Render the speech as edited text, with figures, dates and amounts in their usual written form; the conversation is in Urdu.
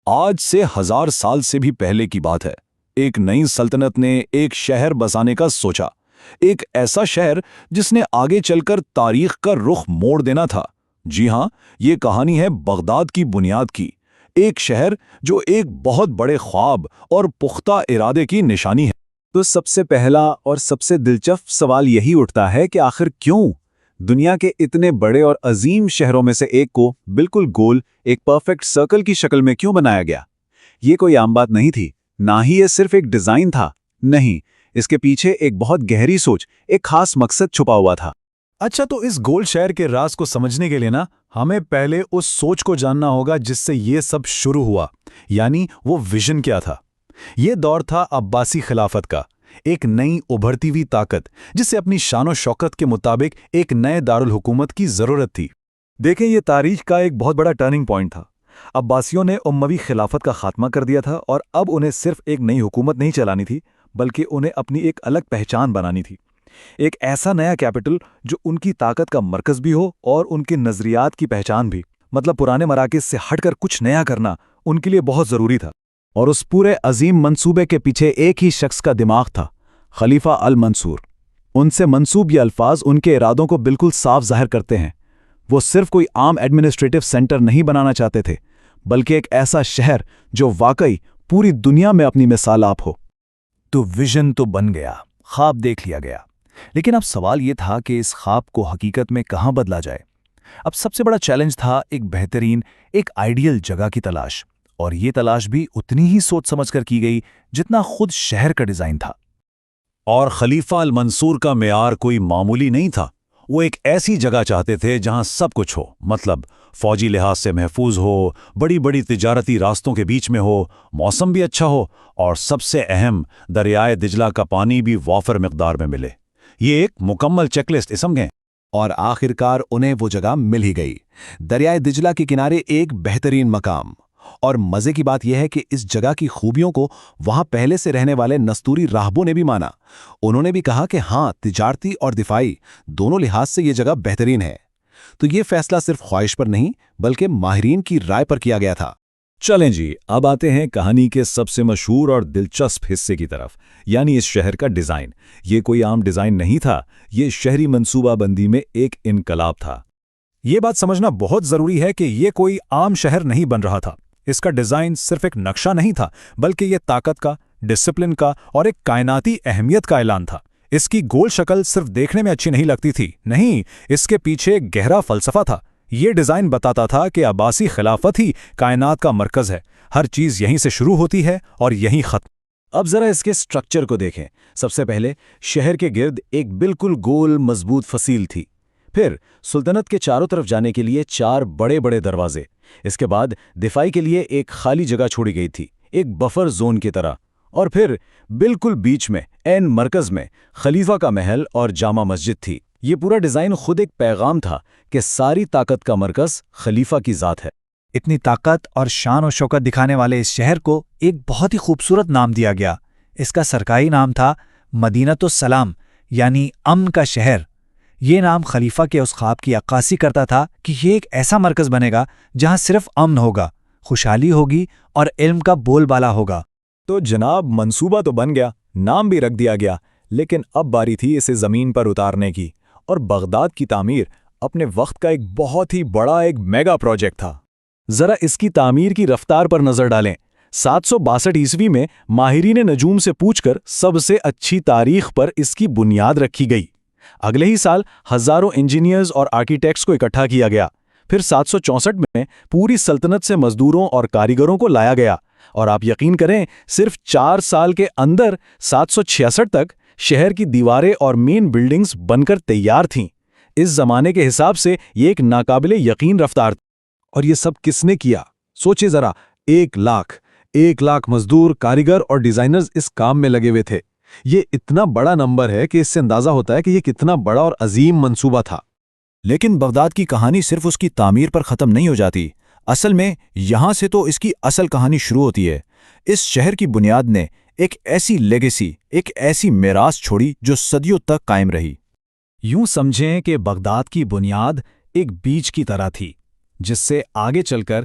آج سے 1000 سال سے بھی پہلے کی بات ہے۔ ایک نئی سلطنت نے ایک شہر بسانے کا سوچا، ایک ایسا شہر جس نے آگے چل کر تاریخ کا رخ موڑ دینا تھا۔ جی ہاں، یہ کہانی ہے بغداد کی بنیاد کی، ایک شہر جو ایک بہت بڑے خواب اور پختہ ارادے کی نشانی ہے۔ تو سب سے پہلا اور سب سے دلچسپ سوال یہی اٹھتا ہے کہ آخر کیوں دنیا کے اتنے بڑے اور عظیم شہروں میں سے ایک کو بالکل گول ایک پرفیکٹ سرکل کی شکل میں کیوں بنایا گیا؟ یہ کوئی عام بات نہیں تھی، نہ ہی یہ صرف ایک ڈیزائن تھا، نہیں، اس کے پیچھے ایک بہت گہری سوچ، ایک خاص مقصد چھپا ہوا تھا۔ اچھا، تو اس گول شہر کے راز کو سمجھنے کے لیے ہمیں پہلے اس سوچ کو جاننا ہوگا جس سے یہ سب شروع ہوا، یعنی وہ ویژن کیا تھا۔ یہ دور تھا عباسی خلافت کا، ایک نئی ابھرتی ہوئی طاقت جسے اپنی شان و شوکت کے مطابق ایک نئے دارالحکومت کی ضرورت تھی۔ دیکھیں، یہ تاریخ کا ایک بہت بڑا ٹرننگ پوائنٹ تھا۔ عباسیوں نے اموی خلافت کا خاتمہ کر دیا تھا اور اب انہیں صرف ایک نئی حکومت نہیں چلانی تھی، بلکہ انہیں اپنی ایک الگ پہچان بنانی تھی، ایک ایسا نیا کیپٹل جو ان کی طاقت کا مرکز بھی ہو اور ان کے نظریات کی پہچان بھی۔ مطلب پرانے مراکز سے ہٹ کر کچھ نیا کرنا ان کے لیے بہت ضروری تھا۔ اور اس پورے عظیم منصوبے کے پیچھے ایک ہی شخص کا دماغ تھا، خلیفہ المنصور۔ ان سے منسوب یہ الفاظ ان کے ارادوں کو بالکل صاف ظاہر کرتے ہیں۔ وہ صرف کوئی عام ایڈمنسٹریٹو سینٹر نہیں بنانا چاہتے تھے، بلکہ ایک ایسا شہر جو واقعی پوری دنیا میں اپنی مثال آپ ہو۔ تو ویژن تو بن گیا، خواب دیکھ لیا گیا، لیکن اب سوال یہ تھا کہ اس خواب کو حقیقت میں کہاں بدلا جائے۔ اب سب سے بڑا چیلنج تھا ایک بہترین، ایک آئیڈیل جگہ کی تلاش، اور یہ تلاش بھی اتنی ہی سوچ سمجھ کر کی گئی جتنا خود شہر کا ڈیزائن تھا۔ اور خلیفہ المنصور کا معیار کوئی معمولی نہیں تھا۔ وہ ایک ایسی جگہ چاہتے تھے جہاں سب کچھ ہو، مطلب فوجی لحاظ سے محفوظ ہو، بڑی بڑی تجارتی راستوں کے بیچ میں ہو، موسم بھی اچھا ہو، اور سب سے اہم، دریائے دجلہ کا پانی بھی وافر مقدار میں ملے۔ یہ ایک مکمل چیک لسٹ سمجھیں۔ اور آخرکار انہیں وہ جگہ مل ہی گئی، دریائے دجلہ کے کنارے ایک بہترین مقام۔ اور مزے کی بات یہ ہے کہ اس جگہ کی خوبیوں کو وہاں پہلے سے رہنے والے نستوری راہبوں نے بھی مانا۔ انہوں نے بھی کہا کہ ہاں، تجارتی اور دفاعی دونوں لحاظ سے یہ جگہ بہترین ہے۔ تو یہ فیصلہ صرف خواہش پر نہیں، بلکہ ماہرین کی رائے پر کیا گیا تھا۔ چلیں جی، اب آتے ہیں کہانی کے سب سے مشہور اور دلچسپ حصے کی طرف، یعنی اس شہر کا ڈیزائن۔ یہ کوئی عام ڈیزائن نہیں تھا، یہ شہری منصوبہ بندی میں ایک انقلاب تھا۔ یہ بات سمجھنا بہت ضروری ہے کہ یہ کوئی عام شہر نہیں بن رہا تھا۔ اس کا ڈیزائن صرف ایک نقشہ نہیں تھا، بلکہ یہ طاقت کا، ڈسپلن کا اور ایک کائناتی اہمیت کا اعلان تھا۔ اس کی گول شکل صرف دیکھنے میں اچھی نہیں لگتی تھی، نہیں، اس کے پیچھے ایک گہرا فلسفہ تھا۔ یہ ڈیزائن بتاتا تھا کہ عباسی خلافت ہی کائنات کا مرکز ہے، ہر چیز یہیں سے شروع ہوتی ہے اور یہیں ختم۔ اب ذرا اس کے سٹرکچر کو دیکھیں۔ سب سے پہلے شہر کے گرد ایک بالکل گول مضبوط فصیل تھی، پھر سلطنت کے چاروں طرف جانے کے لیے 4 بڑے بڑے دروازے، اس کے بعد دفاعی کے لیے ایک خالی جگہ چھوڑی گئی تھی، ایک بفر زون کی طرح، اور پھر بالکل بیچ میں، عین مرکز میں، خلیفہ کا محل اور جامع مسجد تھی۔ یہ پورا ڈیزائن خود ایک پیغام تھا کہ ساری طاقت کا مرکز خلیفہ کی ذات ہے۔ اتنی طاقت اور شان و شوکت دکھانے والے اس شہر کو ایک بہت ہی خوبصورت نام دیا گیا۔ اس کا سرکاری نام تھا مدینۃ السلام، یعنی امن کا شہر۔ یہ نام خلیفہ کے اس خواب کی عکاسی کرتا تھا کہ یہ ایک ایسا مرکز بنے گا جہاں صرف امن ہوگا، خوشحالی ہوگی اور علم کا بول بالا ہوگا۔ تو جناب، منصوبہ تو بن گیا، نام بھی رکھ دیا گیا، لیکن اب باری تھی اسے زمین پر اتارنے کی، اور بغداد کی تعمیر اپنے وقت کا ایک بہت ہی بڑا ایک میگا پروجیکٹ تھا۔ ذرا اس کی تعمیر کی رفتار پر نظر ڈالیں۔ 762 عیسوی میں ماہرین نجوم سے پوچھ کر سب سے اچھی تاریخ پر اس کی بنیاد رکھی گئی۔ اگلے ہی سال ہزاروں انجینئرز اور آرکیٹیکٹس کو اکٹھا کیا گیا۔ پھر 764 میں پوری سلطنت سے مزدوروں اور کاریگروں کو لایا گیا، اور آپ یقین کریں، صرف 4 سال کے اندر 766 تک شہر کی دیواریں اور مین بلڈنگز بن کر تیار تھیں۔ اس زمانے کے حساب سے یہ ایک ناقابل یقین رفتار تھی۔ اور یہ سب کس نے کیا؟ سوچے ذرا، 1 لاکھ مزدور، کاریگر اور ڈیزائنرز اس کام میں لگے ہوئے تھے۔ یہ اتنا بڑا نمبر ہے کہ اس سے اندازہ ہوتا ہے کہ یہ کتنا بڑا اور عظیم منصوبہ تھا۔ لیکن بغداد کی کہانی صرف اس کی تعمیر پر ختم نہیں ہو جاتی۔ اصل میں یہاں سے تو اس کی اصل کہانی شروع ہوتی ہے۔ اس شہر کی بنیاد نے ایک ایسی لیگیسی، ایک ایسی میراث چھوڑی جو صدیوں تک قائم رہی۔ یوں سمجھیں کہ بغداد کی بنیاد ایک بیج کی طرح تھی، جس سے آگے چل کر